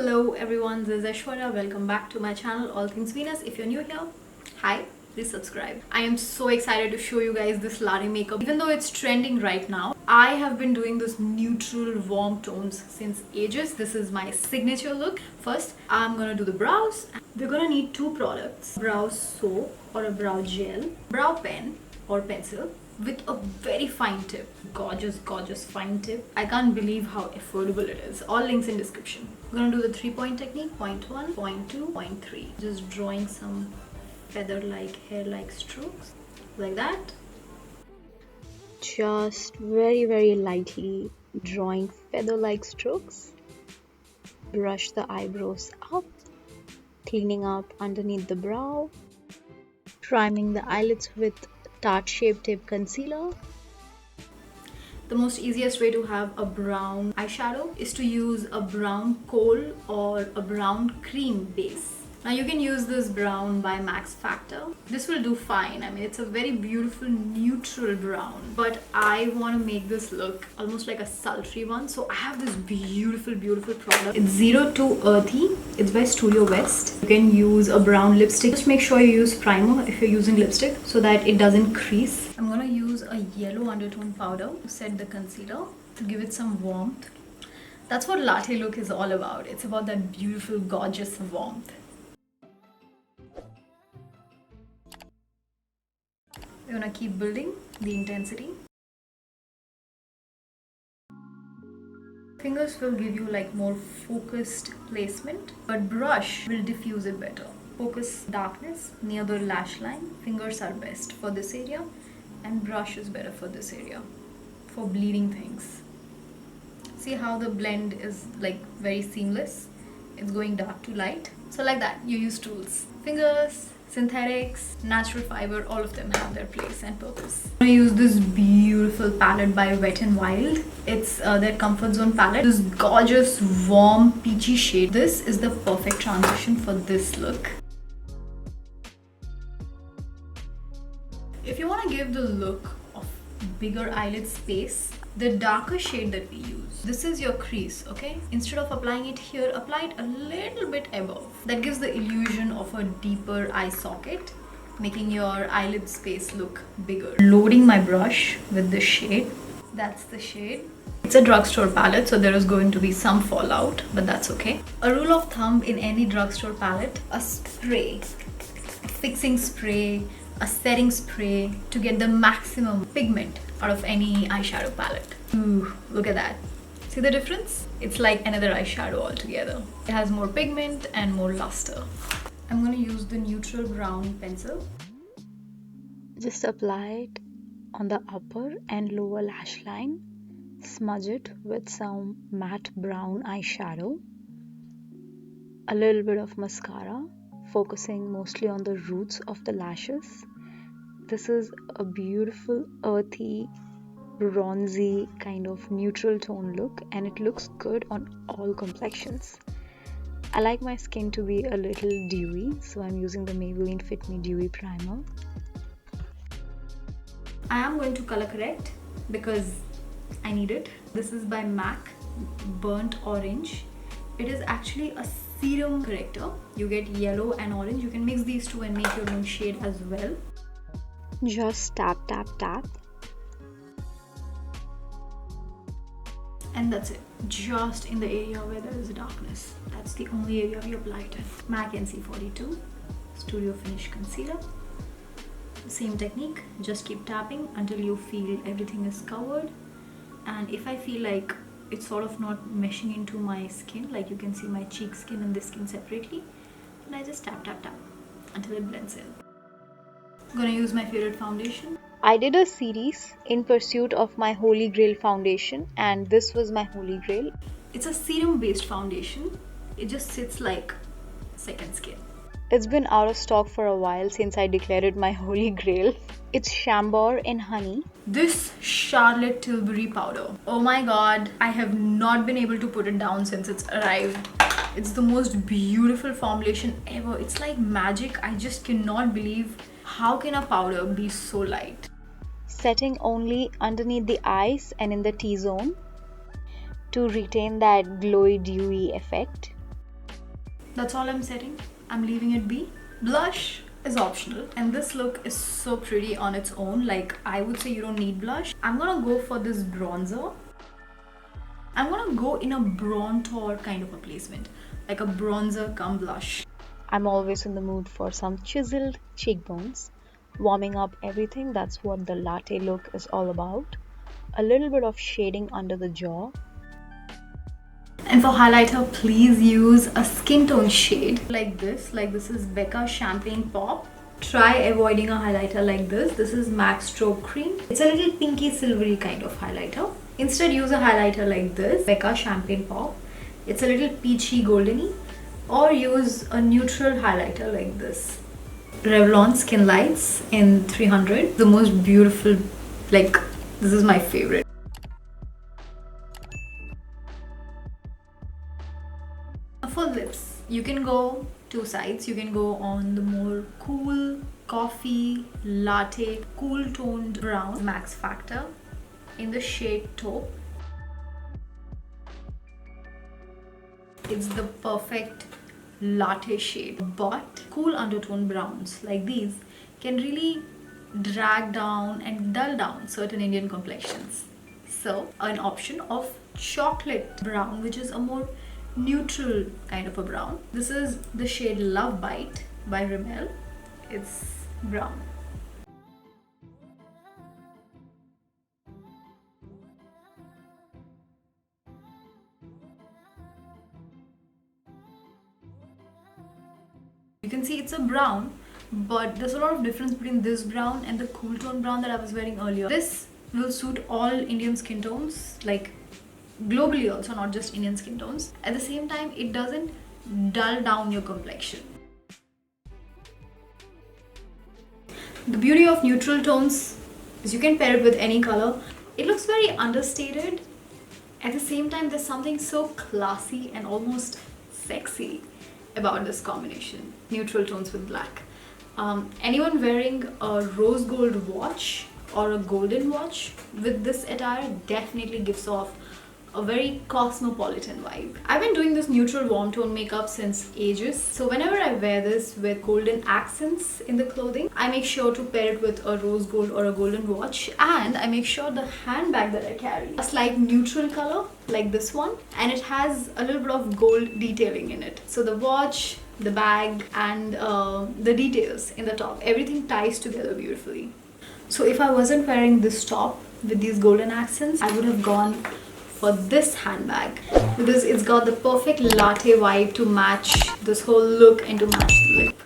Hello everyone, this is Aishwarya. Welcome back to my channel All Things Venus. If you're new here, hi, please subscribe. I am so excited to show you guys this latte makeup. Even though it's trending right now, I have been doing this neutral warm tones since ages. This is my signature look. First, I'm gonna do the brows. We're gonna need two products: brow soap or a brow gel, brow pen or pencil with a very fine tip. Gorgeous fine tip. I can't believe how affordable it is. All links in description. I'm gonna do the 3-point technique: point 1, point 2, point 3. Just drawing some feather-like, hair-like strokes like that. Just very lightly drawing feather-like strokes. Brush the eyebrows up, cleaning up underneath the brow, priming the eyelids with tarte shape tip concealer. The most easiest way to have a brown eyeshadow is to use a brown khol or a brown cream base. Now you can use this brown by Max Factor. This will do fine. I mean, it's a very beautiful neutral brown, but I want to make this look almost like a sultry one. So I have this beautiful product. It's 02 Earthy. It's by Studio West. You can use a brown lipstick. Just make sure you use primer if you're using lipstick so that it doesn't crease. I'm gonna use a yellow undertone powder to set the concealer, to give it some warmth. That's what latte look is all about. It's about that beautiful, gorgeous warmth. We're gonna keep building the intensity. Fingers will give you like more focused placement, but brush will diffuse it better. Focus darkness near the lash line. Fingers are best for this area, and brush is better for this area, for bleeding things. See how the blend is like very seamless? It's going dark to light. So like that, you use tools. Fingers, synthetics, natural fiber, all of them have their place and purpose. I'm gonna use this beautiful palette by Wet n Wild. It's their Comfort Zone palette. This gorgeous, warm, peachy shade. This is the perfect transition for this look. If you want to give the look of bigger eyelid space, the darker shade that we use, this is your crease, okay? Instead of applying it here, apply it a little bit above. That gives the illusion of a deeper eye socket, making your eyelid space look bigger. Loading my brush with this shade. That's the shade. It's a drugstore palette, so there is going to be some fallout, but that's okay. A rule of thumb in any drugstore palette: a spray, a fixing spray, a setting spray to get the maximum pigment out of any eyeshadow palette. Ooh, look at that. See the difference? It's like another eyeshadow altogether. It has more pigment and more luster. I'm going to use the neutral brown pencil. Just apply it on the upper and lower lash line. Smudge it with some matte brown eyeshadow. A little bit of mascara, focusing mostly on the roots of the lashes. This is a beautiful earthy, bronzy kind of neutral tone look, and it looks good on all complexions. I like my skin to be a little dewy, so I'm using the Maybelline Fit Me Dewy Primer. I am going to color correct because I need it. This is by MAC Burnt Orange. It is actually a serum corrector. You get yellow and orange. You can mix these two and make your own shade as well. Just tap. And that's it. Just in the area where there is darkness. That's the only area we apply it in. MAC NC42 Studio Finish Concealer. Same technique. Just keep tapping until you feel everything is covered. And if I feel like it's sort of not meshing into my skin, like you can see my cheek skin and this skin separately, then I just tap until it blends in. I'm gonna use my favorite foundation. I did a series in pursuit of my holy grail foundation, and this was my holy grail. It's a serum based foundation. It just sits like second skin. It's been out of stock for a while since I declared my holy grail. It's chambour in honey. This Charlotte Tilbury powder, oh my god, I have not been able to put it down since it's arrived. It's the most beautiful formulation ever. It's like magic. I just cannot believe how can a powder be so light. Setting only underneath the eyes and in the T-zone to retain that glowy dewy effect. That's all I'm setting. I'm leaving it be. Blush is optional, and this look is so pretty on its own. Like, I would say you don't need blush. I'm gonna go for this bronzer. I'm gonna go in a bronzer kind of a placement, like a bronzer come blush. I'm always in the mood for some chiseled cheekbones, warming up everything. That's what the latte look is all about. A little bit of shading under the jaw. And for highlighter, please use a skin tone shade like this. Like, this is Becca Champagne Pop. Try avoiding a highlighter like this. This is MAC Strobe Cream. It's a little pinky silvery kind of highlighter. Instead, use a highlighter like this, Becca Champagne Pop. It's a little peachy goldeny. Or use a neutral highlighter like this, Revlon Skin Lights in 300. The most beautiful, like, this is my favorite. For lips, you can go two sides. You can go on the more cool coffee latte cool toned brown Max Factor in the shade Taupe. It's the perfect latte shade, but cool undertone browns like these can really drag down and dull down certain Indian complexions. So an option of chocolate brown, which is a more neutral kind of a brown. This is the shade Lovebite by Rimmel. It's brown. You can see it's a brown, but there's a lot of difference between this brown and the cool tone brown that I was wearing earlier. This will suit all Indian skin tones, like globally also, not just Indian skin tones. At the same time, it doesn't dull down your complexion. The beauty of neutral tones is you can pair it with any color. It looks very understated. At the same time, there's something so classy and almost sexy about this combination, neutral tones with black. Anyone wearing a rose gold watch or a golden watch with this attire definitely gives off a very cosmopolitan vibe. I've been doing this neutral warm tone makeup since ages, so whenever I wear this with golden accents in the clothing, I make sure to pair it with a rose gold or a golden watch, and I make sure the handbag that I carry a slight neutral color like this one, and it has a little bit of gold detailing in it. So the watch, the bag, and the details in the top, everything ties together beautifully. So if I wasn't wearing this top with these golden accents, I would have gone for this handbag because it's got the perfect latte vibe to match this whole look and to match the lip.